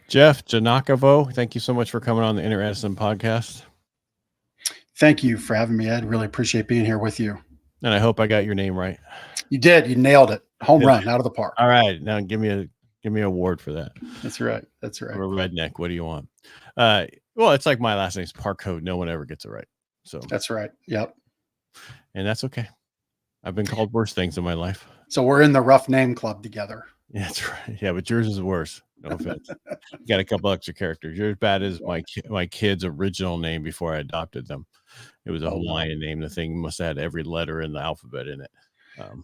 Jeff Giagnocavo, thank you so much for coming on the Inner Edison Podcast. Thank you for having me, Ed. Really appreciate being here with you. And I hope I got your name right. You did. You nailed it. Home run out of the park. All right. Now give me an award for that. That's right. That's right. I'm a redneck. What do you want? Well, it's like my last name's Parcaut. No one ever gets it right. So that's right. Yep. And that's okay. I've been called worse things in my life. So we're in the rough name club together. Yeah, that's right. Yeah, but yours is worse. No offense. You got a couple extra characters. You're as bad as my kid's original name before I adopted them. It was a Hawaiian name. The thing must have had every letter in the alphabet in it.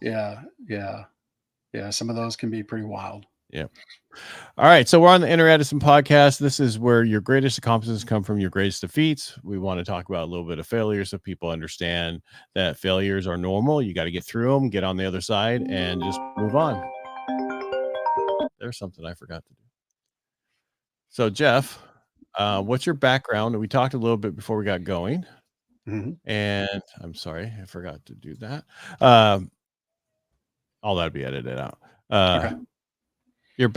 Yeah. Some of those can be pretty wild. Yeah. All right. So we're on the Inner Edison Podcast. This is where your greatest accomplishments come from your greatest defeats. We want to talk about a little bit of failure so people understand that failures are normal. You got to get through them, get on the other side, and just move on. There's something I forgot to do. So, Jeff, what's your background? We talked a little bit before we got going. Mm-hmm. And I'm sorry, I forgot to do that. All that'd be edited out. Okay. Your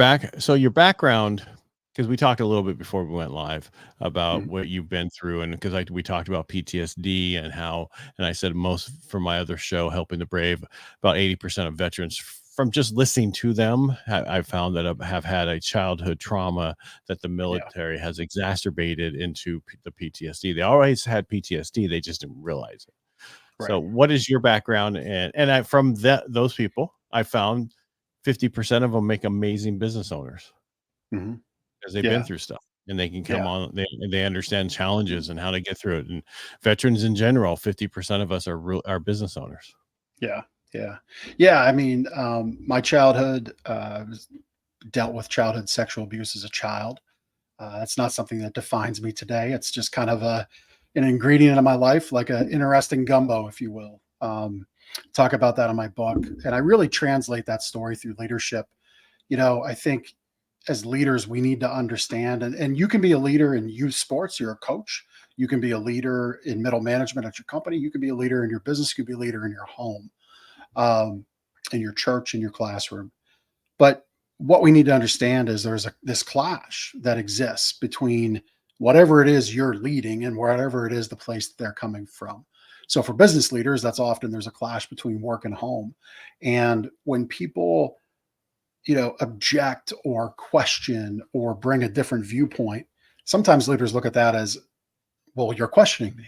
background, because we talked a little bit before we went live about what you've been through, and because we talked about PTSD and I said most for my other show, Helping the Brave, about 80% of veterans, from just listening to them, I found that I have had a childhood trauma that the military has exacerbated into the PTSD. They always had PTSD, they just didn't realize it. Right. So what is your background? And from those people, I found 50% of them make amazing business owners because they've been through stuff and they can come on. They understand challenges and how to get through it. And veterans in general, 50% of us are business owners. Yeah. I mean, my childhood dealt with childhood sexual abuse as a child. That's not something that defines me today. It's just kind of an ingredient of my life, like an interesting gumbo, if you will. Talk about that in my book. And I really translate that story through leadership. I think as leaders, we need to understand, and you can be a leader in youth sports. You're a coach. You can be a leader in middle management at your company. You can be a leader in your business. You can be a leader in your home, in your church, in your classroom. But what we need to understand is there's this clash that exists between whatever it is you're leading and whatever it is the place that they're coming from. So for business leaders, that's often there's a clash between work and home. And when people, object or question or bring a different viewpoint, sometimes leaders look at that as, well, you're questioning me.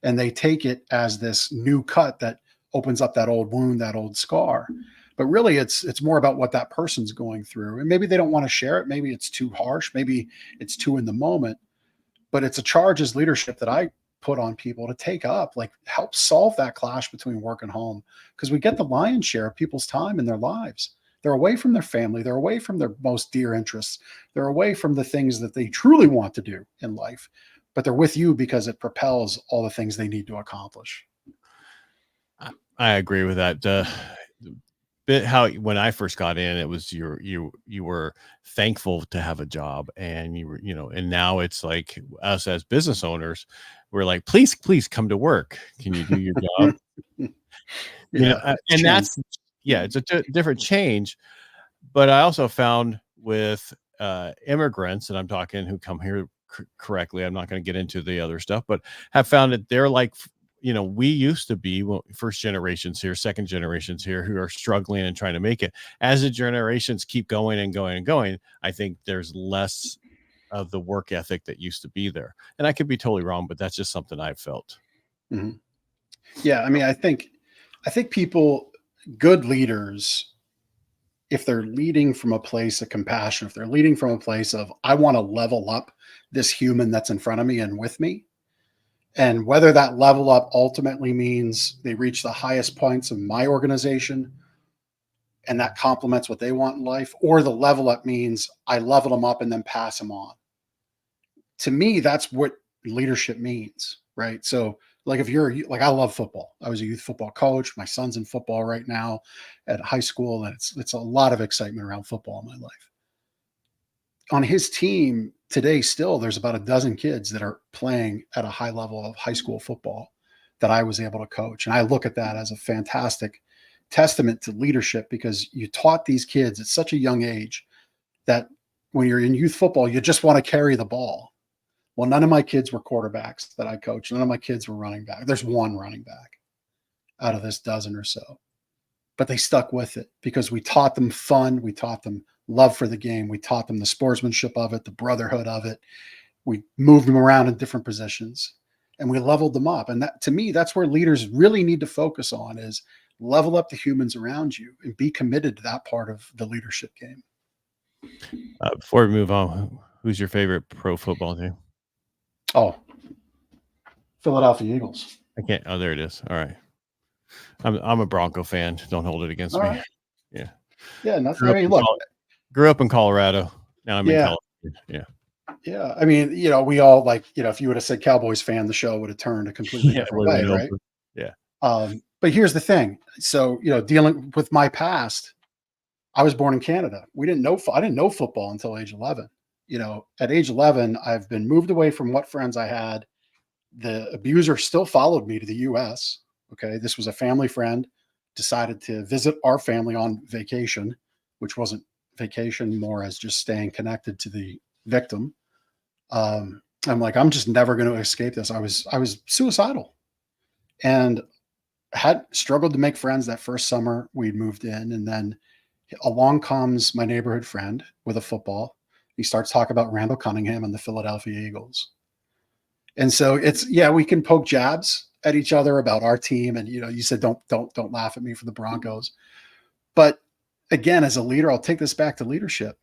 And they take it as this new cut that opens up that old wound, that old scar. But really it's more about what that person's going through. And maybe they don't want to share it. Maybe it's too harsh. Maybe it's too in the moment. But it's a charge as leadership that I put on people to take up, like help solve that clash between work and home, because we get the lion's share of people's time in their lives. They're away from their family. They're away from their most dear interests. They're away from the things that they truly want to do in life, but they're with you because it propels all the things they need to accomplish. I agree with that. When I first got in, it was you were thankful to have a job, and you were, and now it's like us as business owners, we're like, please come to work. Can you do your job? And that's, it's a different change. But I also found with immigrants, and I'm talking who come here correctly, I'm not going to get into the other stuff, but have found that they're like, we used to be first generations here, second generations here who are struggling and trying to make it. As the generations keep going and going and going, I think there's less of the work ethic that used to be there. And I could be totally wrong, but that's just something I've felt. Mm-hmm. Yeah. I mean, I think people, good leaders, if they're leading from a place of compassion, if they're leading from a place of, I want to level up this human that's in front of me and with me, and whether that level up ultimately means they reach the highest points of my organization and that complements what they want in life, or the level up means I level them up and then pass them on. To me, that's what leadership means, right? So like I love football. I was a youth football coach. My son's in football right now at high school, and it's a lot of excitement around football in my life. On his team today, still, there's about a dozen kids that are playing at a high level of high school football that I was able to coach. And I look at that as a fantastic testament to leadership, because you taught these kids at such a young age that when you're in youth football, you just want to carry the ball. Well, none of my kids were quarterbacks that I coached. None of my kids were running back. There's one running back out of this dozen or so, but they stuck with it because we taught them fun. We taught them love for the game. We taught them the sportsmanship of it, the brotherhood of it. We moved them around in different positions and we leveled them up. And that, to me, that's where leaders really need to focus on, is level up the humans around you and be committed to that part of the leadership game. Before we move on, who's your favorite pro football team? Oh, Philadelphia Eagles. I can't. Oh, there it is. All right. I'm a Bronco fan. Don't hold it against me. Right. Yeah. Yeah. Nothing. I mean, look, grew up in Colorado. Now I'm in California. Yeah. Yeah. I mean, we all, like, if you would have said Cowboys fan, the show would have turned a completely different way, right? Yeah. But here's the thing. So, dealing with my past, I was born in Canada. I didn't know football until age 11. At age 11, I've been moved away from what friends I had. The abuser still followed me to the US. Okay. This was a family friend, decided to visit our family on vacation, which wasn't vacation, more as just staying connected to the victim. I'm like, I'm just never going to escape this. I was suicidal and had struggled to make friends that first summer we'd moved in. And then along comes my neighborhood friend with a football. He starts talking about Randall Cunningham and the Philadelphia Eagles. And so we can poke jabs at each other about our team. And, you said, don't laugh at me for the Broncos. But again, as a leader, I'll take this back to leadership.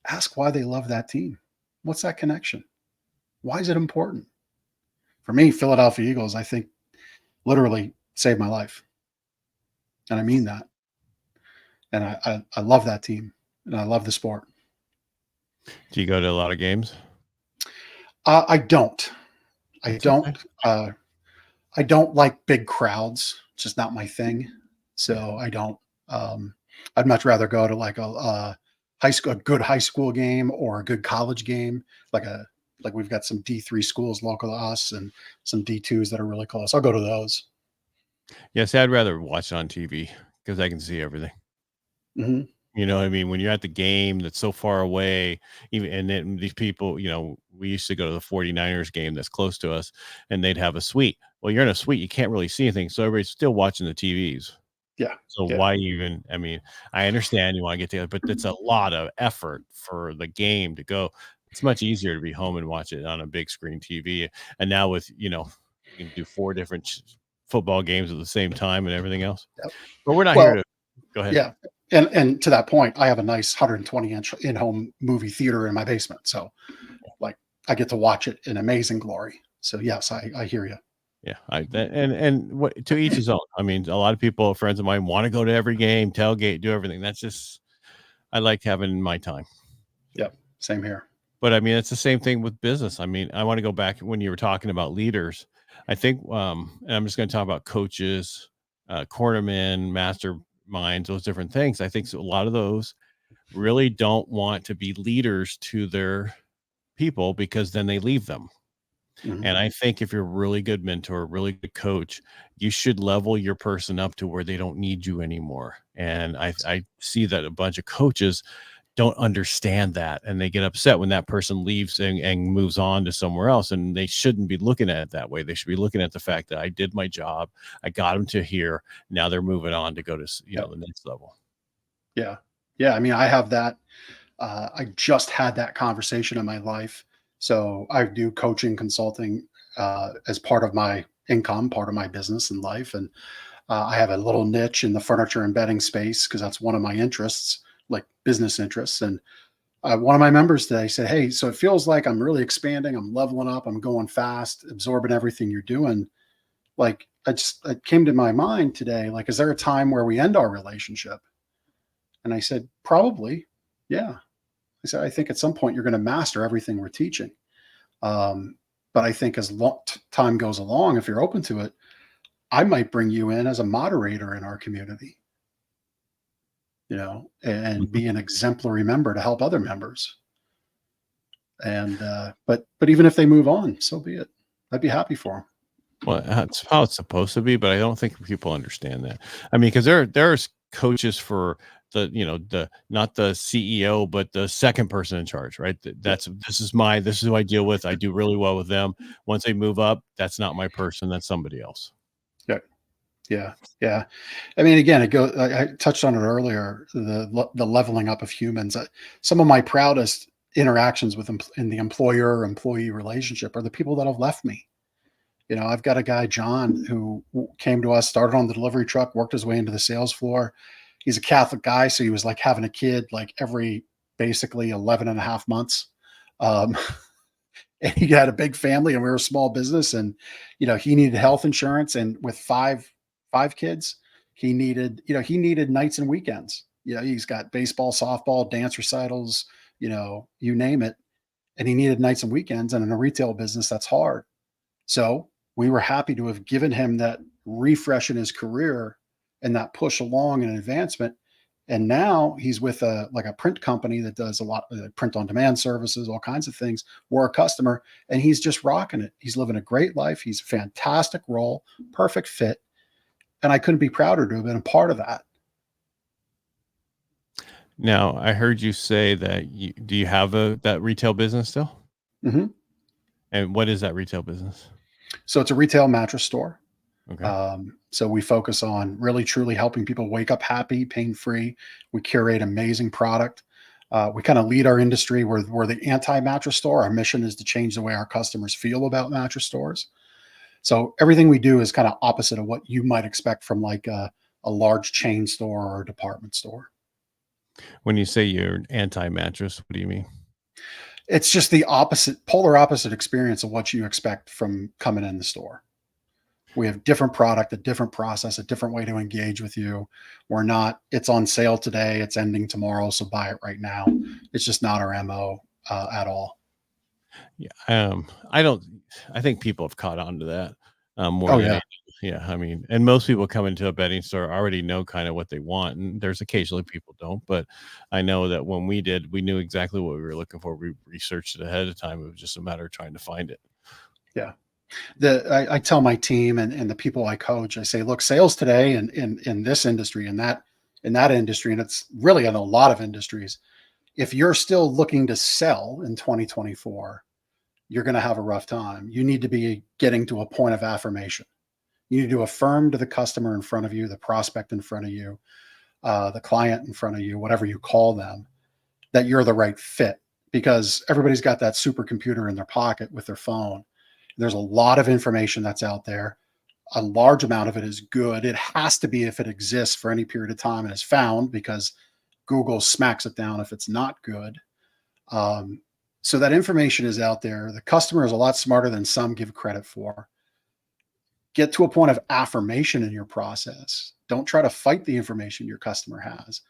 Ask why they love that team. What's that connection? Why is it important? For me, Philadelphia Eagles, I think, literally saved my life. And I mean that. And I love that team and I love the sport. Do you go to a lot of games? I don't. I don't like big crowds. It's just not my thing. So I don't. I'd much rather go to like a good high school game or a good college game, like we've got some D3 schools local to us and some D2s that are really close. I'll go to those. Yes, I'd rather watch it on TV because I can see everything. Mm-hmm. You know what I mean? When you're at the game that's so far away, and then these people, we used to go to the 49ers game that's close to us, and they'd have a suite. Well, you're in a suite, you can't really see anything, so everybody's still watching the TVs. Yeah. So why even? I mean, I understand you want to get together, but it's a lot of effort for the game to go. It's much easier to be home and watch it on a big screen TV. And now with you can do 4 different football games at the same time and everything else. Yep. But we're not here to go ahead. Yeah. And to that point, I have a nice 120-inch in-home movie theater in my basement. So like I get to watch it in amazing glory. So yes, I hear you. Yeah. And what, to each his own. I mean, a lot of people, friends of mine, want to go to every game, tailgate, do everything. That's just, I like having my time. Yep. Same here. But I mean, it's the same thing with business. I mean, I want to go back when you were talking about leaders. I think, and I'm just going to talk about coaches, cornermen, masterminds, those different things. I think a lot of those really don't want to be leaders to their people because then they leave them. Mm-hmm. And I think if you're a really good mentor, really good coach, you should level your person up to where they don't need you anymore. And I see that a bunch of coaches don't understand that, and they get upset when that person leaves and moves on to somewhere else. And they shouldn't be looking at it that way. They should be looking at the fact that I did my job. I got them to here. Now they're moving on to go to, the next level. Yeah. Yeah. I mean, I have that. I just had that conversation in my life. So I do coaching, consulting as part of my income, part of my business and life. And I have a little niche in the furniture and bedding space because that's one of my interests, like business interests. And one of my members today said, hey, so it feels like I'm really expanding. I'm leveling up. I'm going fast, absorbing everything you're doing. Like it came to my mind today, like, is there a time where we end our relationship? And I said, probably. Yeah. I said, I think at some point you're going to master everything we're teaching. But I think as time goes along, if you're open to it, I might bring you in as a moderator in our community, and be an exemplary member to help other members. And, but even if they move on, so be it. I'd be happy for them. Well, that's how it's supposed to be, but I don't think people understand that. I mean, because there's coaches for the not the CEO, but the second person in charge, right? This is who I deal with. I do really well with them. Once they move up, that's not my person. That's somebody else. Yeah. Yeah. Yeah. I mean, again, I touched on it earlier, the leveling up of humans. Some of my proudest interactions in the employer-employee relationship are the people that have left me. I've got a guy, John, who came to us, started on the delivery truck, worked his way into the sales floor. He's a Catholic guy, so he was like having a kid like every basically 11 and a half months. Um, and he had a big family, and we were a small business, and he needed health insurance, and with five kids, he needed nights and weekends. He's got baseball, softball, dance recitals, you name it, and he needed nights and weekends, and in a retail business that's hard. So we were happy to have given him that refresh in his career and that push along and advancement. And now he's with a print company that does a lot of print on demand services, all kinds of things. We're a customer, and he's just rocking it. He's living a great life. He's a fantastic role, perfect fit. And I couldn't be prouder to have been a part of that. Now, I heard you say that do you have that retail business still? Mm-hmm. And what is that retail business? So it's a retail mattress store. Okay. So we focus on really truly helping people wake up happy, pain-free. We curate amazing product. We kind of lead our industry. We're the anti-mattress store. Our mission is to change the way our customers feel about mattress stores. So everything we do is kind of opposite of what you might expect from like a large chain store or a department store. When you say you're anti-mattress, what do you mean? It's just the polar opposite experience of what you expect from coming in the store. We have different product, a different process, a different way to engage with you. We're not, it's on sale today, it's ending tomorrow, so buy it right now. It's just not our MO at all. Yeah. I think people have caught on to that more Oh, than yeah. anything. Yeah. I mean, and most people come into a bedding store already know kind of what they want. And there's occasionally people don't, but I know that when we knew exactly what we were looking for. We researched it ahead of time. It was just a matter of trying to find it. Yeah. I tell my team and the people I coach, I say, look, sales today in this industry and that industry, and it's really in a lot of industries, if you're still looking to sell in 2024, you're going to have a rough time. You need to be getting to a point of affirmation. You need to affirm to the customer in front of you, the prospect in front of you, the client in front of you, whatever you call them, that you're the right fit, because everybody's got that supercomputer in their pocket with their phone. There's a lot of information that's out there. A large amount of it is good. It has to be if it exists for any period of time and is found, because Google smacks it down if it's not good. So that information is out there. The customer is a lot smarter than some give credit for. Get to a point of affirmation in your process. Don't try to fight the information your customer has.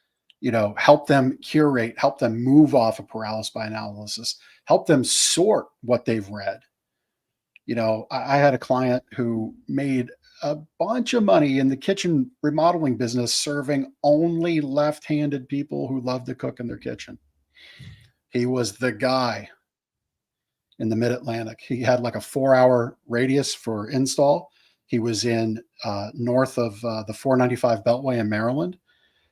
Help them curate, help them move off of paralysis by analysis, help them sort what they've read. I had a client who made a bunch of money in the kitchen remodeling business, serving only left-handed people who love to cook in their kitchen. He was the guy in the Mid-Atlantic. He had like a 4-hour radius for install. He was in north of the 495 Beltway in Maryland.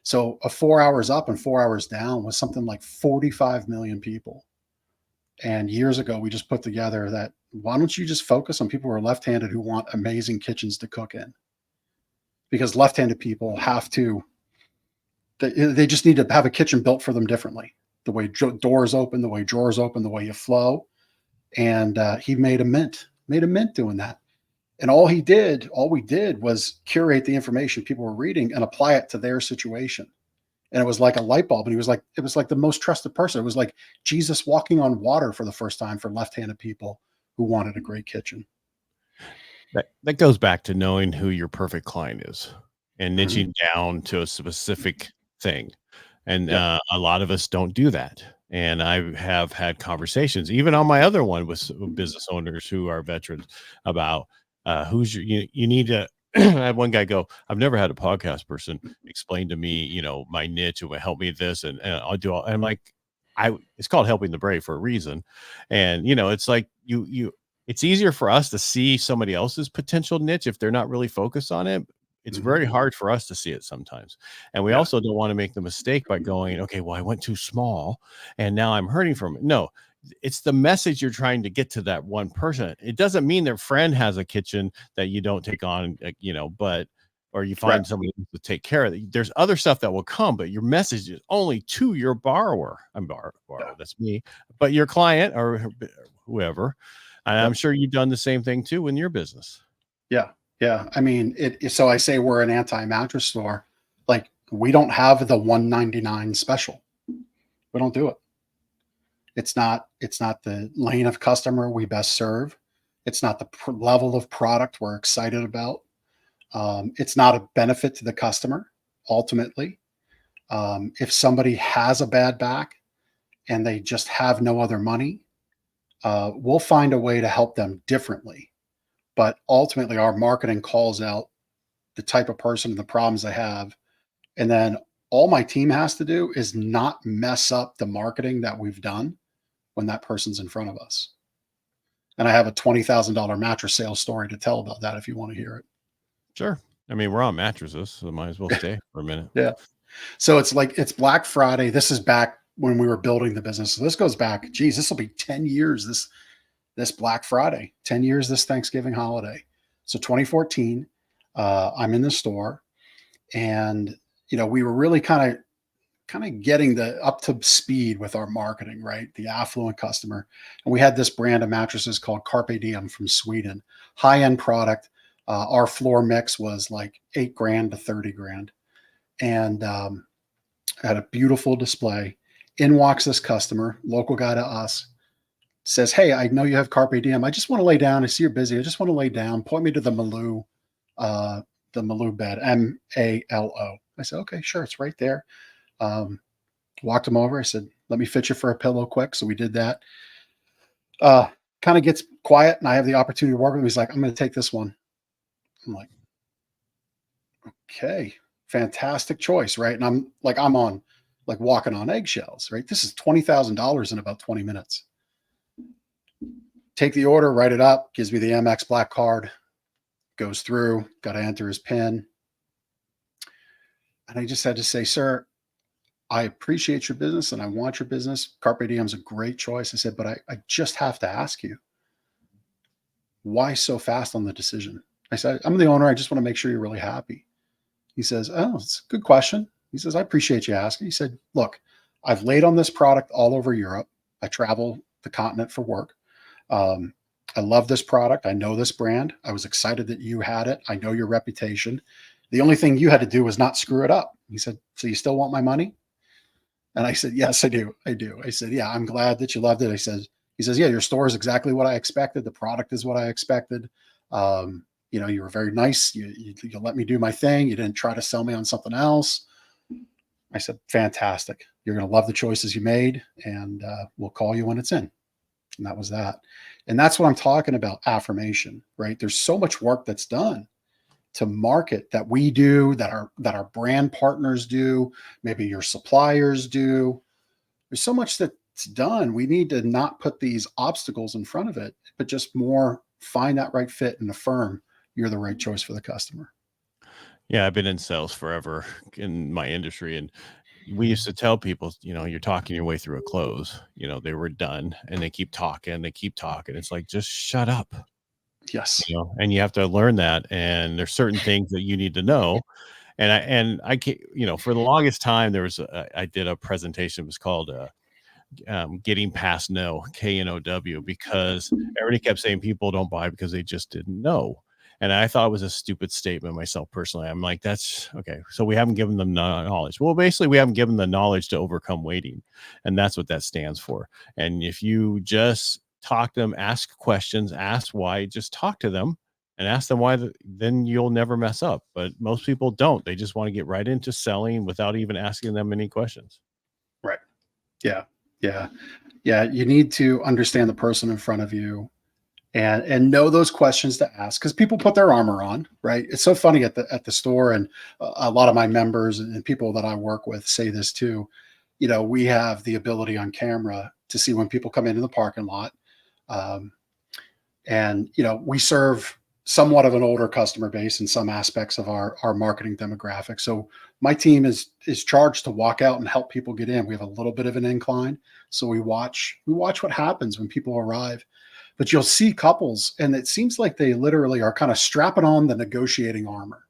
So a 4 hours up and 4 hours down was something like 45 million people. And years ago, we just put together that, why don't you just focus on people who are left-handed who want amazing kitchens to cook in? Because left-handed people they just need to have a kitchen built for them differently. The way doors open, the way drawers open, the way you flow. And he made a mint doing that. And all we did was curate the information people were reading and apply it to their situation. And it was like a light bulb. And it was like the most trusted person. It was like Jesus walking on water for the first time for left-handed people who wanted a great kitchen. That goes back to knowing who your perfect client is and Mm-hmm. niching down to a specific thing. And Yep. a lot of us don't do that. And I have had conversations, even on my other one, with business owners who are veterans about you need to. I had one guy go, I've never had a podcast person explain to me, my niche and help me with this, and I'll do all. And I'm like, it's called helping the brave for a reason. And it's like it's easier for us to see somebody else's potential niche if they're not really focused on it. It's Mhm. very hard for us to see it sometimes. And we Yeah. also don't want to make the mistake by going, okay, well, I went too small and now I'm hurting from it. No, it's the message you're trying to get to that one person. It doesn't mean their friend has a kitchen that you don't take on, but or you Right. find somebody to take care of it. There's other stuff that will come, but your message is only to your borrower. Yeah. Borrower, that's me, but your client or whoever. And I'm Yep. sure you've done the same thing too in your business. Yeah. Yeah. I mean, so I say we're an anti-mattress store. Like, we don't have the 199 special. We don't do it. It's not the lane of customer we best serve. It's not the level of product we're excited about. It's not a benefit to the customer ultimately. If somebody has a bad back and they just have no other money, we'll find a way to help them differently. But ultimately, our marketing calls out the type of person and the problems they have. And then all my team has to do is not mess up the marketing that we've done when that person's in front of us. And I have a $20,000 mattress sales story to tell about that if you want to hear Sure. I mean, we're on mattresses, so might as well it. stay for a minute. Yeah. So it's Black Friday. This is back when we were building the business. So this goes back, geez, this will be 10 years this Black Friday, 10 years this Thanksgiving holiday. So 2014, I'm in the store, and we were really kind of getting the up to speed with our marketing, right? The affluent customer. And we had this brand of mattresses called Carpe Diem from Sweden, high-end product. Our floor mix was like 8 grand to 30 grand. And had a beautiful display. In walks this customer, local guy to us, says, "Hey, I know you have Carpe Diem. I just want to lay down. I see you're busy. I just want to lay down. Point me to the Malou bed, Malo." I said, "Okay, sure. It's right there." Um, Walked him over. I said, "Let me fit you for a pillow quick." So we did that. Kind of gets quiet, and I have the opportunity to work with him. He's like, "I'm going to take this one." I'm like, "Okay, fantastic choice, right?" And I'm on like walking on eggshells, right? This is $20,000 in about 20 minutes. Take the order, write it up, gives me the MX Black card, goes through, got to enter his PIN. And I just had to say, "Sir, I appreciate your business and I want your business. Carpe Diem's a great choice." I said, "But I just have to ask you, why so fast on the decision?" I said, "I'm the owner. I just want to make sure you're really happy." He says, "Oh, it's a good question." He says, "I appreciate you asking." He said, "Look, I've laid on this product all over Europe. I travel the continent for work. Um, I love this product. I know this brand. I was excited that you had it. I know your reputation. The only thing you had to do was not screw it up." He said, "So you still want my money?" And I said, "Yes, I do. I do." I said, "Yeah, I'm glad that you loved it." He says, "Yeah, your store is exactly what I expected. The product is what I expected. You were very nice. You let me do my thing. You didn't try to sell me on something else." I said, "Fantastic. You're going to love the choices you made, and we'll call you when it's in." And that was that. And that's what I'm talking about, affirmation, right? There's so much work that's done to market that we do, that our brand partners do, maybe your suppliers do. There's so much that's done. We need to not put these obstacles in front of it, but just more find that right fit and affirm you're the right choice for the customer. Yeah, I've been in sales forever in my industry, and we used to tell people, you're talking your way through a close. They were done, and they keep talking, they keep talking. It's like, just shut up, Yes. and you have to learn that. And there's certain things that you need to know. And I can't, for the longest time, I did a presentation. It was called Getting Past No, KNOW, because everybody kept saying people don't buy because they just didn't know. And I thought it was a stupid statement myself personally. I'm like, that's okay. So we haven't given them knowledge. Well, basically, we haven't given the knowledge to overcome waiting. And that's what that stands for. And if you just talk to them, ask questions, ask why, just talk to them and ask them why, then you'll never mess up. But most people don't. They just want to get right into selling without even asking them any questions. Right. Yeah. Yeah. Yeah. You need to understand the person in front of you and know those questions to ask, because people put their armor on, right? It's so funny at the store, and a lot of my members and people that I work with say this too. We have the ability on camera to see when people come into the parking lot. um, and we serve somewhat of an older customer base in some aspects of our marketing demographic. So my team is charged to walk out and help people get in. We have a little bit of an incline, so we watch what happens when people arrive. But you'll see couples, and it seems like they literally are kind of strapping on the negotiating armor.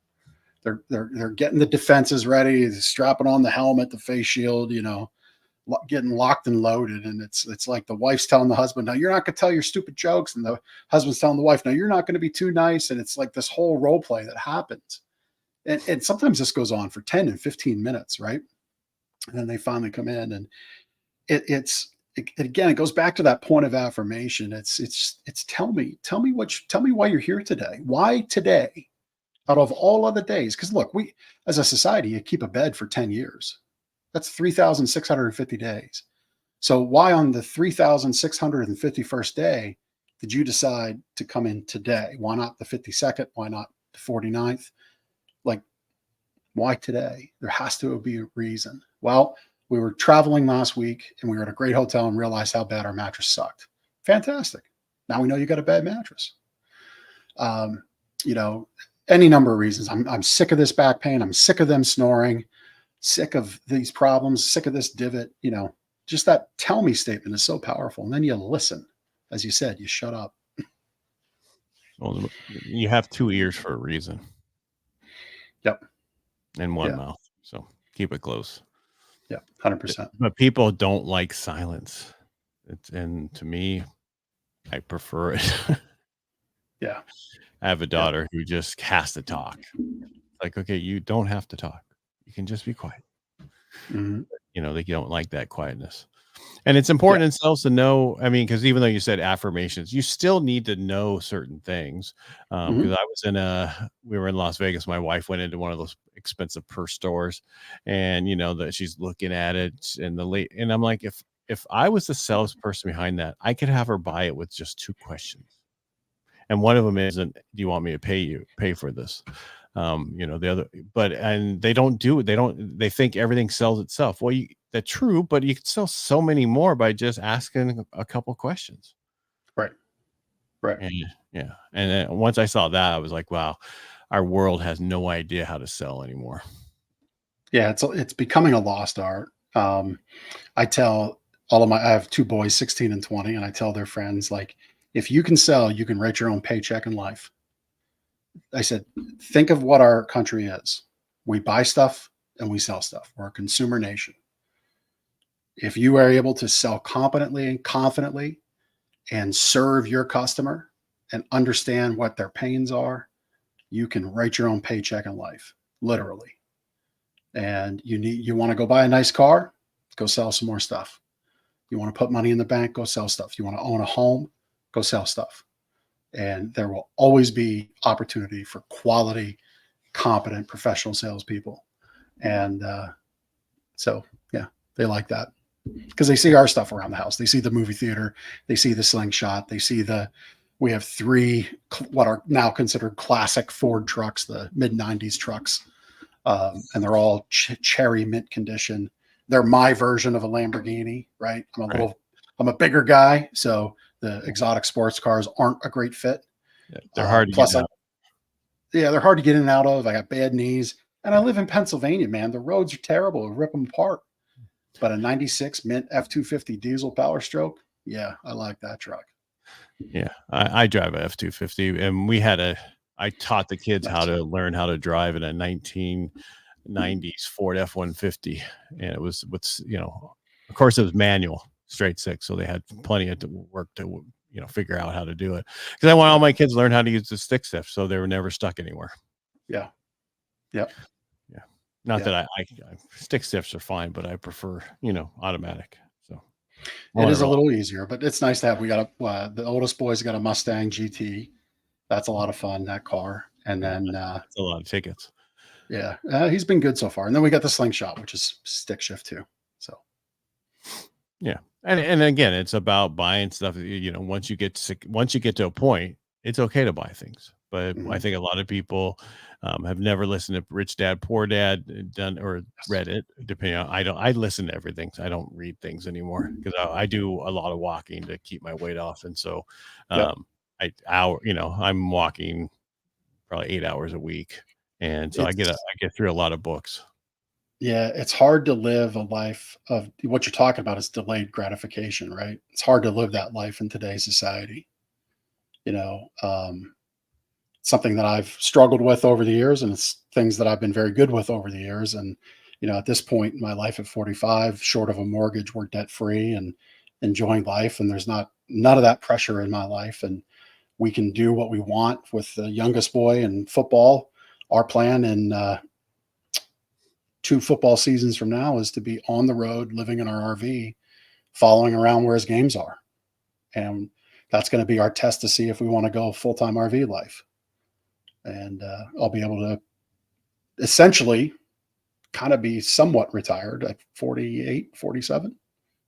They're getting the defenses ready, strapping on the helmet, the face shield, getting locked and loaded. And it's like the wife's telling the husband, "No, you're not going to tell your stupid jokes," and the husband's telling the wife, "No, you're not going to be too nice." And it's like this whole role play that happens. And sometimes this goes on for 10 and 15 minutes, right? And then they finally come in, and again, it goes back to that point of affirmation. It's tell me why you're here today. Why today out of all other days? Because look, we as a society, you keep a bed for 10 years. That's 3,650 days. So why on the 3,651st day did you decide to come in today? Why not the 52nd? Why not the 49th? Like, why today? There has to be a reason. Well, we were traveling last week and we were at a great hotel and realized how bad our mattress sucked. Fantastic. Now we know you got a bad mattress. Um, you know, any number of reasons. I'm sick of this back pain. I'm sick of them snoring, sick of these problems, sick of this divot. Just that tell me statement is so powerful. And then you listen. As you said, you shut up. Well, you have 2 ears for a reason. Yep. And one Yeah. mouth. So keep it close. Yeah, 100%. But people don't like silence. And to me, I prefer it. Yeah. I have a daughter who just has to talk. Like, okay, you don't have to talk. You can just be quiet. Mhm. They don't like that quietness. And it's important in sales to know, because even though you said affirmations, you still need to know certain things. Because we were in Las Vegas. My wife went into one of those expensive purse stores, and that she's looking at it, and and I'm like, if I was the salesperson behind that, I could have her buy it with just 2 questions. And one of them isn't, "Do you want me to pay for this?" The other, and they don't do it. They think everything sells itself. Well, that's true, but you can sell so many more by just asking a couple questions. Right. And yeah. And then once I saw that, I was like, wow, our world has no idea how to sell anymore. Yeah. It's becoming a lost art. I tell I have 2 boys, 16 and 20, and I tell their friends, like, if you can sell, you can write your own paycheck in life. I said, think of what our country is. We buy stuff and we sell stuff. We're a consumer nation. If you are able to sell competently and confidently and serve your customer and understand what their pains are, you can write your own paycheck in life, literally. And you want to go buy a nice car, go sell some more stuff. You want to put money in the bank, go sell stuff. You want to own a home, go sell stuff. And there will always be opportunity for quality, competent, professional salespeople. And so, yeah, they like that because they see our stuff around the house. They see the movie theater. They see the slingshot. They see we have 3 what are now considered classic Ford trucks, the mid-90s trucks. And they're all cherry mint condition. They're my version of a Lamborghini, right? I'm a bigger guy, so the exotic sports cars aren't a great fit. Yeah, they're hard to get out. They're hard to get in and out of. I got bad knees, and I live in Pennsylvania, man. The roads are terrible. I rip them apart. But a 96 Mint F250 diesel Power Stroke, yeah, I like that truck. Yeah, I drive a F250, and I taught the kids how to learn how to drive in a 1990s Ford F-150, and it was of course it was manual, straight 6, so they had plenty of work to figure out how to do it. Because I want all my kids to learn how to use the stick shift, so they were never stuck anywhere. Yeah. Yep. Yeah. Not that I stick shifts are fine, but I prefer automatic. So it is a little easier, but it's nice to have. We got the oldest boy's got a Mustang GT. That's a lot of fun, that car. And then that's a lot of tickets. Yeah, he's been good so far. And then we got the slingshot, which is stick shift too. So yeah, and again, it's about buying stuff. Once you get to a point, it's okay to buy things. But I think a lot of people have never listened to Rich Dad Poor Dad done or read it. Depending on, I listen to everything. So I don't read things anymore because I do a lot of walking to keep my weight off, and so I'm walking probably 8 hours a week. And so I It's get through a lot of books. Yeah, it's hard to live a life of what you're talking about is delayed gratification, right? It's hard to live that life in today's society. You know, something that I've struggled with over the years, and it's things that I've been very good with over the years. And at this point in my life at 45, short of a mortgage, we're debt free and enjoying life. And there's not none of that pressure in my life, and we can do what we want with the youngest boy in football. Our plan in 2 football seasons from now is to be on the road, living in our RV, following around where his games are, and that's going to be our test to see if we want to go full time RV life. And I'll be able to essentially kind of be somewhat retired at 48, 47,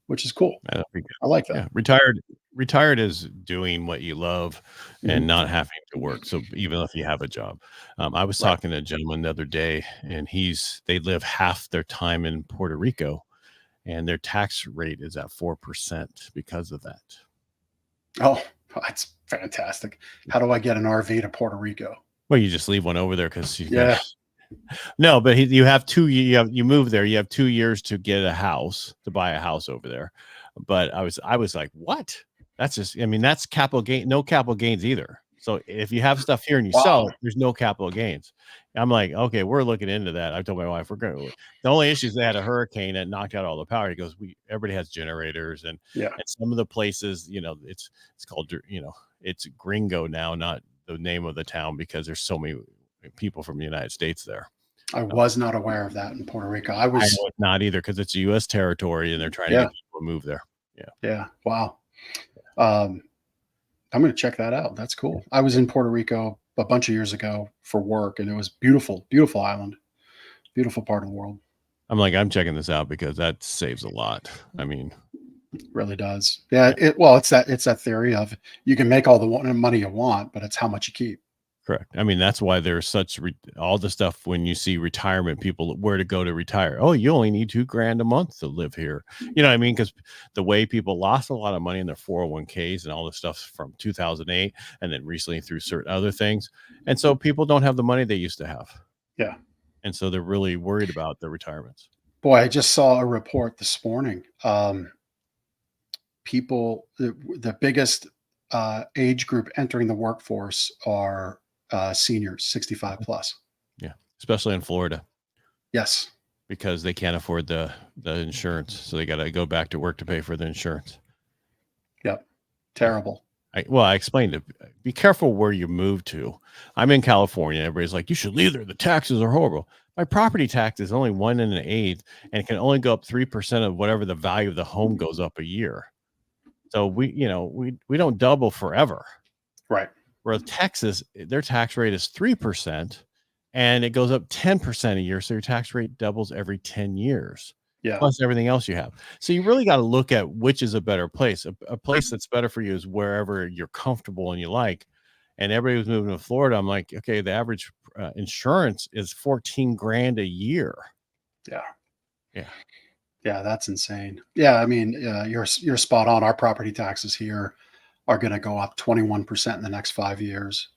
which is cool. That'll be good. I like that. Yeah, retired is doing what you love and Mhm. not having to work. So even if you have a job, I was Right. talking to a gentleman the other day, and they live half their time in Puerto Rico, and their tax rate is at 4% because of that. Oh, that's fantastic. How do I get an RV to Puerto Rico? Well, you just leave one over there because you got Yeah. no, but you have you move there. You have 2 years to get a house to buy a house over there. But I was like, what? That's just, I mean, that's capital gain, no capital gains either. So if you have stuff here and you sell Wow. it, there's no capital gains. I'm like, okay, we're looking into that. I told my wife, we're going. The only issue is they had a hurricane that knocked out all the power. He goes, everybody has generators, Yeah. and some of the places, it's called, it's Gringo now, not the name of the town, because there's so many people from the United States there. I was not aware of that in Puerto Rico. I I was, was not either, because it's a U.S. territory and they're trying to yeah, get people to move there. Yeah. yeah. Wow. Um, I'm going to check that out. That's cool. I was in Puerto Rico a bunch of years ago for work, and it was beautiful, beautiful island, beautiful part of the world. I'm checking this out because that saves a lot. I mean, It really does. Yeah. Well, it's that theory of you can make all the money you want, but it's how much you keep. correct. I mean, that's why there's all the stuff when you see retirement people, where to go to retire. Oh, you only need $2,000 a month to live here. You know what I mean? Because the way people lost a lot of money in their 401ks and all this stuff from 2008, and then recently through certain other things. And so people don't have the money they used to have. Yeah. And so they're really worried about their retirements. Boy, I just saw a report this morning. People, the biggest age group entering the workforce are seniors, 65 plus. Yeah. Especially in Florida, Yes. because they can't afford the insurance. So they got to go back to work to pay for the insurance. Yep. Yeah. Terrible. I explained it. Be careful where you move to. I'm in California. Everybody's like, you should leave there. The taxes are horrible. My property tax is only 1 1/8, and it can only go up 3% of whatever the value of the home goes up a year. So we don't double forever. Right. Whereas Texas, their tax rate is 3%, and it goes up 10% a year. So your tax rate doubles every 10 years, Yeah. plus everything else you have. So you really got to look at which is a better place. A place that's better for you is wherever you're comfortable and you like. And everybody was moving to Florida. I'm like, okay, the average insurance is $14,000 a year. Yeah. Yeah. Yeah. That's insane. Yeah. I mean, you're spot on. Our property taxes here are going to go up 21% in the next 5 years.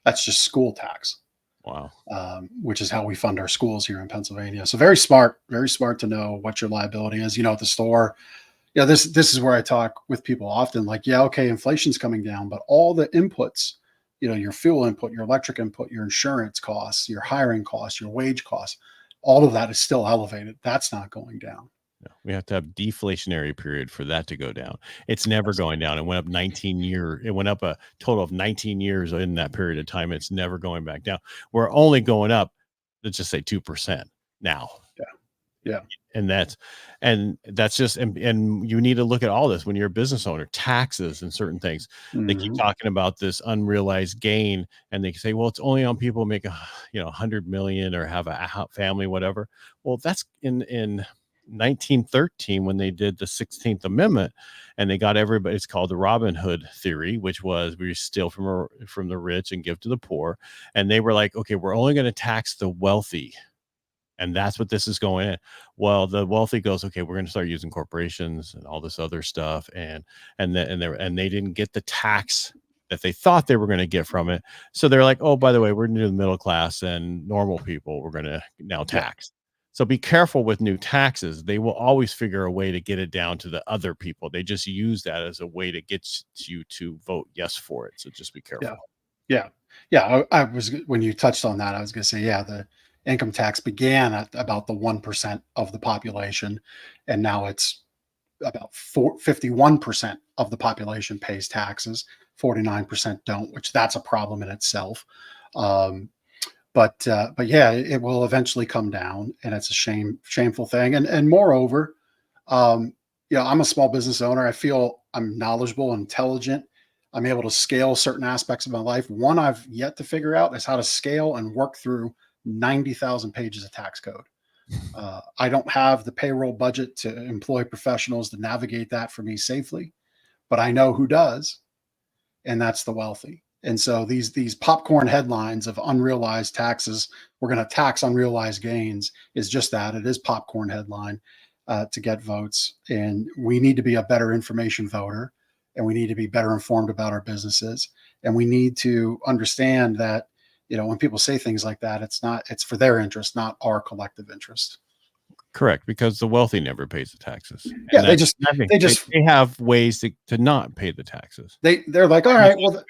That's just school tax. Wow. Which is how we fund our schools here in Pennsylvania. So very smart to know what your liability is. At the store, this is where I talk with people often. Like, yeah, okay, inflation's coming down, but all the inputs, your fuel input, your electric input, your insurance costs, your hiring costs, your wage costs, all of that is still elevated. That's not going down. No, we have to have deflationary period for that to go down. It's never Yes. going down. It went up 19 years. It went up a total of 19 years in that period of time. It's never going back down. We're only going up, let's just say 2% now. Yeah. Yeah. And that's just, and you need to look at all this when you're a business owner, taxes and certain things. They keep Mhm. talking about this unrealized gain, and they say, well, it's only on people who make 100 million or have a family, whatever. Well, that's in 1913 when they did the 16th Amendment, and they got everybody. It's called the Robin Hood theory, which was we steal from the rich and give to the poor. And they were like, okay, we're only going to tax the wealthy, and that's what this is going in. Well, the wealthy goes, okay, we're going to start using corporations and all this other stuff, and they didn't get the tax that they thought they were going to get from it. So they're like, oh, by the way, we're new to the middle class and normal people we're going to now tax. So be careful with new taxes. They will always figure a way to get it down to the other people. They just use that as a way to get you to vote yes for it. So just be careful. I was, when you touched on that, I was going to say, the income tax began at about the 1% of the population, and now it's about 51% of the population pays taxes. 49% don't, which that's a problem in itself. But it will eventually come down, and it's a shameful thing. And moreover, I'm a small business owner. I feel I'm knowledgeable and intelligent. I'm able to scale certain aspects of my life. One I've yet to figure out is how to scale and work through 90,000 pages of tax code. I don't have the payroll budget to employ professionals to navigate that for me safely, but I know who does, and that's the wealthy. And so these popcorn headlines of unrealized taxes, we're going to tax unrealized gains, is just that. It is popcorn headline to get votes. And we need to be a better information voter, and we need to be better informed about our businesses. And we need to understand that, when people say things like that, it's for their interest, not our collective interest. Correct, because the wealthy never pays the taxes. Yeah, they have ways to not pay the taxes. They're like, all right, well,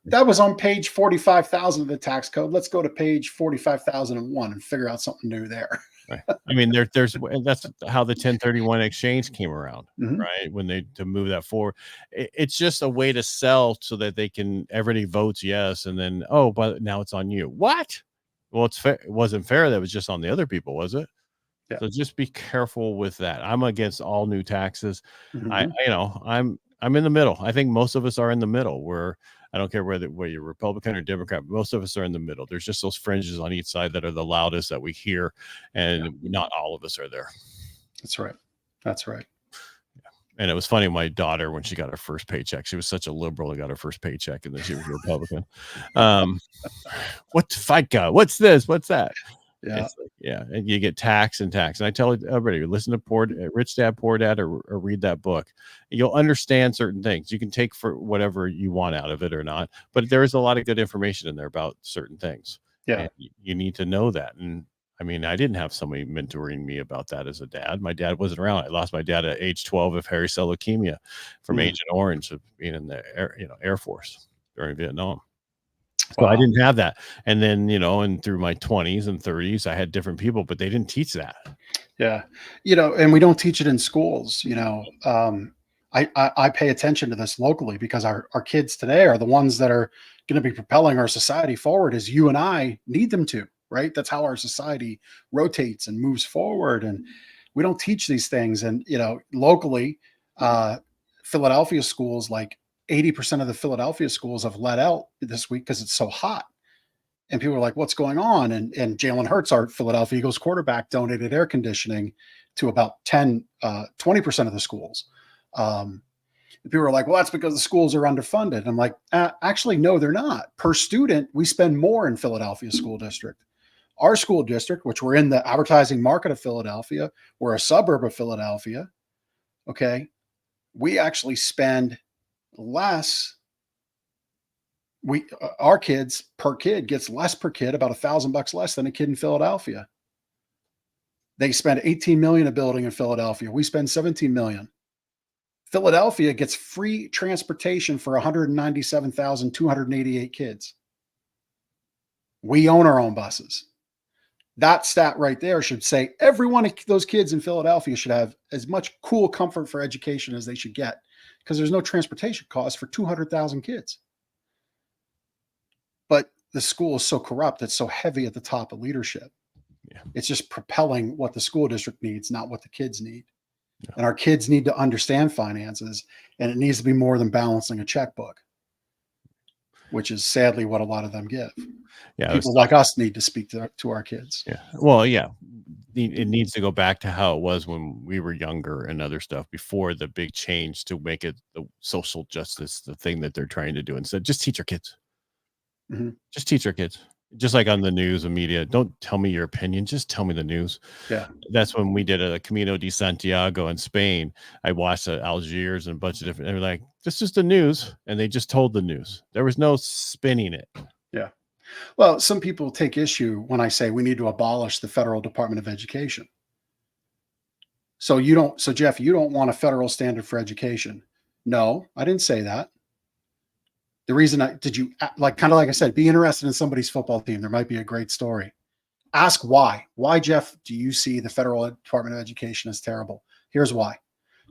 that was on page 45,000 of the tax code. Let's go to page 45,001 and figure out something new there. Right. I mean, that's how the 1031 exchange came around, right? When to move that forward, it's just a way to sell so that everybody votes yes, and then but now it's on you. What? Well, it's fair. It wasn't fair. That was just on the other people, was it? Yeah. So just be careful with that. I'm against all new taxes. I'm in the middle. I think most of us are in the middle, where I don't care whether you're Republican or Democrat. Most of us are in the middle. There's just those fringes on each side that are the loudest that we hear, and not all of us are there. That's right. Yeah. And it was funny. My daughter, when she got her first paycheck, she was such a liberal and got her first paycheck, and then she was a Republican. What fight got? What's this? What's that? Yeah. And you get tax. And I tell everybody, listen to Rich Dad, Poor Dad, or read that book. You'll understand certain things. You can take for whatever you want out of it or not, but there is a lot of good information in there about certain things. Yeah. And you need to know that. And I mean, I didn't have somebody mentoring me about that as a dad. My dad wasn't around. I lost my dad at age 12 of hairy cell leukemia from Agent Orange, of being in the Air Force during Vietnam. So I didn't have that. And then, and through my 20s and 30s, I had different people, but they didn't teach that. Yeah. And we don't teach it in schools. I pay attention to this locally, because our kids today are the ones that are going to be propelling our society forward, as you and I need them to, right? That's how our society rotates and moves forward. And we don't teach these things. And, locally, Philadelphia schools, like 80% of the Philadelphia schools have let out this week because it's so hot. And people are like, what's going on? And Jalen Hurts, our Philadelphia Eagles quarterback, donated air conditioning to about 20% of the schools. People are like, well, that's because the schools are underfunded. I'm like, actually, no, they're not. Per student, we spend more in Philadelphia school district. Our school district, which we're in the advertising market of Philadelphia, we're a suburb of Philadelphia. Okay. We actually spend less. Our kids per kid gets less per kid, about $1,000 less than a kid in Philadelphia. They spend 18 million a building in Philadelphia. We spend 17 million. Philadelphia gets free transportation for 197,288 kids. We own our own buses. That stat right there should say every one of those kids in Philadelphia should have as much cool comfort for education as they should get, because there's no transportation cost for 200,000 kids. But the school is so corrupt. It's so heavy at the top of leadership. Yeah. It's just propelling what the school district needs, not what the kids need. Yeah. And our kids need to understand finances, and it needs to be more than balancing a checkbook, which is sadly what a lot of them give. Yeah, people like us need to speak to our kids. Yeah. Well, yeah, it needs to go back to how it was when we were younger and other stuff, before the big change to make it the social justice, the thing that they're trying to do. Instead, just teach our kids. Mm-hmm. Just teach our kids. just like on the news and media, don't tell me your opinion, just tell me the news. Yeah. That's when we did a Camino de Santiago in Spain. I watched Algiers and a bunch of different, they were like, this is the news. And they just told the news. There was no spinning it. Yeah. Well, some people take issue when I say we need to abolish the federal Department of Education. So Jeff, you don't want a federal standard for education. No, I didn't say that. The reason kind of like I said, be interested in somebody's football team. There might be a great story. Ask why. Why, Jeff, do you see the federal Department of Education as terrible? Here's why.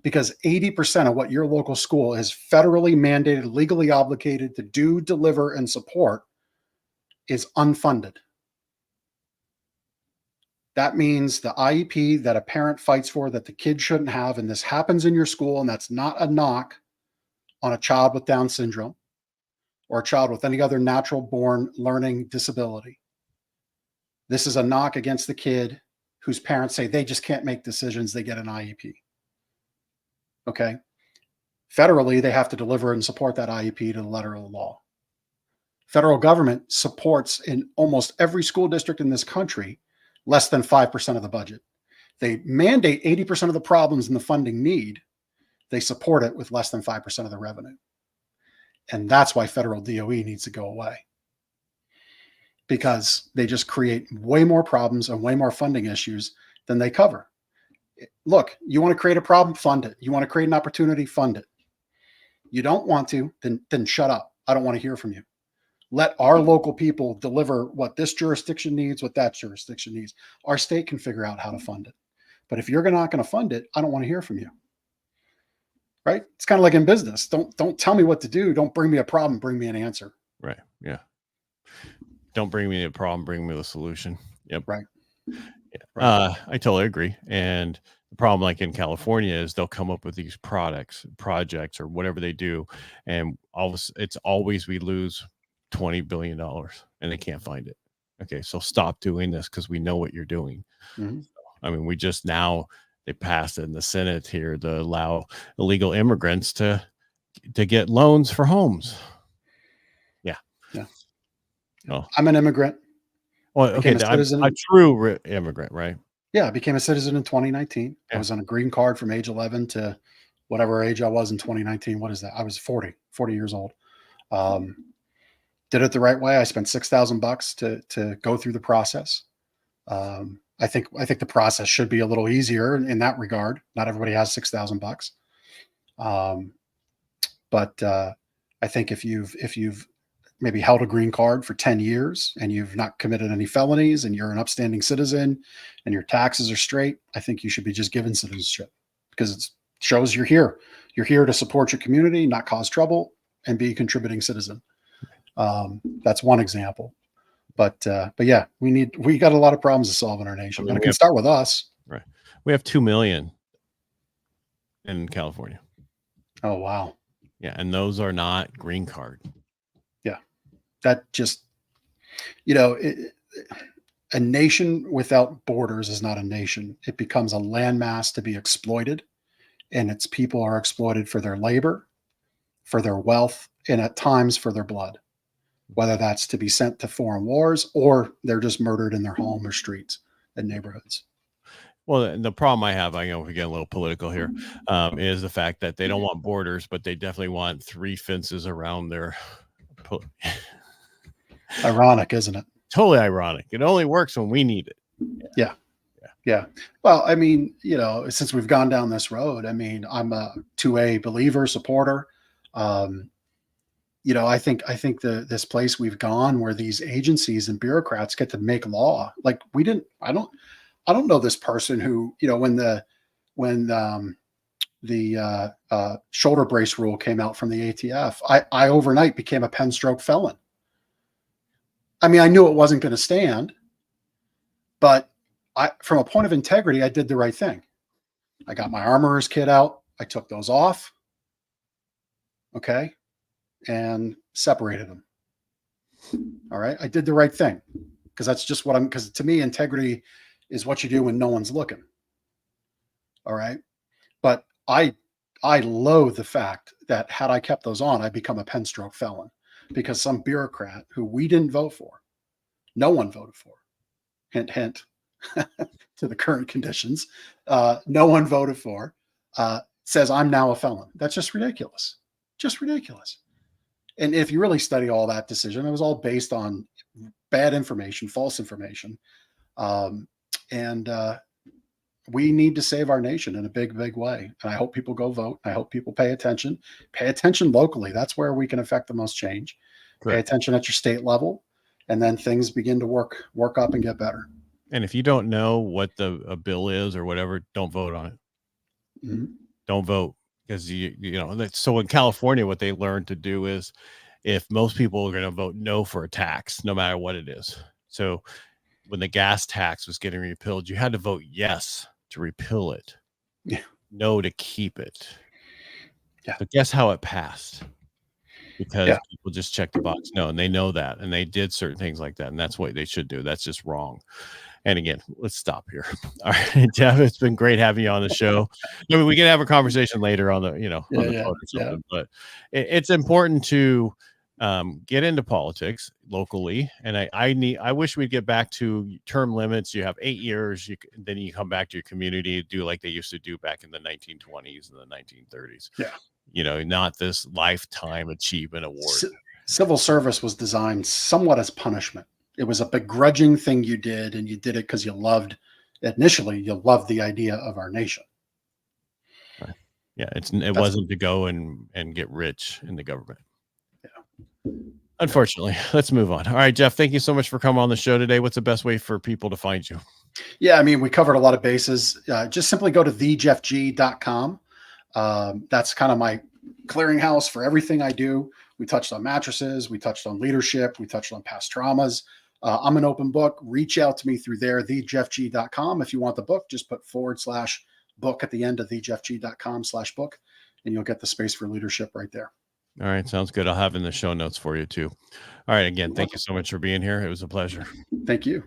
Because 80% of what your local school is federally mandated, legally obligated to do, deliver, and support is unfunded. That means the IEP that a parent fights for that the kid shouldn't have, and this happens in your school, and that's not a knock on a child with Down syndrome or a child with any other natural born learning disability. This is a knock against the kid whose parents say they just can't make decisions. They get an IEP. Okay. Federally, they have to deliver and support that IEP to the letter of the law. Federal government supports in almost every school district in this country less than 5% of the budget. They mandate 80% of the problems and the funding need. They support it with less than 5% of the revenue. And that's why federal DOE needs to go away. Because they just create way more problems and way more funding issues than they cover. Look, you want to create a problem, fund it. You want to create an opportunity, fund it. You don't want to, then shut up. I don't want to hear from you. Let our local people deliver what this jurisdiction needs, what that jurisdiction needs. Our state can figure out how to fund it. But if you're not going to fund it, I don't want to hear from you. Right? It's kind of like in business. Don't tell me what to do. Don't bring me a problem. Bring me an answer. Right. Yeah. Don't bring me a problem. Bring me the solution. Yep. Right. Yeah. Right. I totally agree. And the problem, like in California, is they'll come up with these projects, or whatever they do, and it's always we lose $20 billion and they can't find it. Okay, so stop doing this because we know what you're doing. Mm-hmm. I mean, they passed in the Senate here to allow illegal immigrants to get loans for homes. Yeah. Yeah. Oh. I'm an immigrant. Well, okay, I'm a true immigrant, right? Yeah, I became a citizen in 2019. Yeah. I was on a green card from age 11 to whatever age I was in 2019. What is that? I was 40 years old. Did it the right way. I spent $6,000 to go through the process. I think the process should be a little easier in that regard. Not everybody has $6,000. But I think if you've maybe held a green card for 10 years and you've not committed any felonies and you're an upstanding citizen and your taxes are straight, I think you should be just given citizenship because it shows you're here. You're here to support your community, not cause trouble, and be a contributing citizen. That's one example. But yeah, we got a lot of problems to solve in our nation. But it can start with us. Right. We have 2 million in California. Oh, wow. Yeah. And those are not green card. Yeah. That just, a nation without borders is not a nation. It becomes a landmass to be exploited, and its people are exploited for their labor, for their wealth, and at times for their blood, whether that's to be sent to foreign wars or they're just murdered in their home or streets and neighborhoods. Well, the problem I have, I know we get a little political here, is the fact that they don't want borders, but they definitely want 3 fences around their. Ironic, isn't it? Totally ironic. It only works when we need it. Yeah. Well, I mean, since we've gone down this road, I mean, I'm a 2A believer, supporter. I think this place we've gone where these agencies and bureaucrats get to make law. Like I don't know this person who, when the shoulder brace rule came out from the ATF, I overnight became a pen stroke felon. I mean, I knew it wasn't going to stand, but from a point of integrity, I did the right thing. I got my armorer's kit out. I took those off. Okay. And separated them. All right. I did the right thing because that's just because to me, integrity is what you do when no one's looking. All right. But I loathe the fact that had I kept those on, I'd become a pen stroke felon because some bureaucrat who we didn't vote for no one voted for. Hint, hint to the current conditions. No one voted for, says I'm now a felon. That's just ridiculous. Just ridiculous. And if you really study all that decision, it was all based on bad information, false information. And we need to save our nation in a big, big way. And I hope people go vote. I hope people pay attention. Pay attention locally. That's where we can affect the most change. Correct. Pay attention at your state level, and then things begin to work up and get better. And if you don't know what a bill is or whatever, don't vote on it. Mm-hmm. Don't vote, because you know. So in California, what they learned to do is, if most people are going to vote no for a tax, no matter what it is. So when the gas tax was getting repealed, you had to vote yes to repeal it, no to keep it. Yeah. But guess how it passed? Because people just checked the box no, and they know that, and they did certain things like that, and that's what they should do. That's just wrong. And again, let's stop here. All right, Jeff, it's been great having you on the show. I mean, we can have a conversation later on the, on the phone or something, but it's important to get into politics locally. And I wish we'd get back to term limits. You have 8 years, then you come back to your community, do like they used to do back in the 1920s and the 1930s. Yeah. Not this lifetime achievement award. Civil service was designed somewhat as punishment. It was a begrudging thing you did, and you did it because you loved the idea of our nation. Right. Yeah. It wasn't to go and get rich in the government. Yeah. Unfortunately, let's move on. All right, Jeff, thank you so much for coming on the show today. What's the best way for people to find you? Yeah, I mean, we covered a lot of bases. Just simply go to thejeffg.com. That's kind of my clearinghouse for everything I do. We touched on mattresses. We touched on leadership. We touched on past traumas. I'm an open book. Reach out to me through there, thejeffg.com. If you want the book, just put /book at the end of thejeffg.com/book, and you'll get the space for leadership right there. All right. Sounds good. I'll have in the show notes for you too. All right. Again, thank you so much for being here. It was a pleasure. Thank you.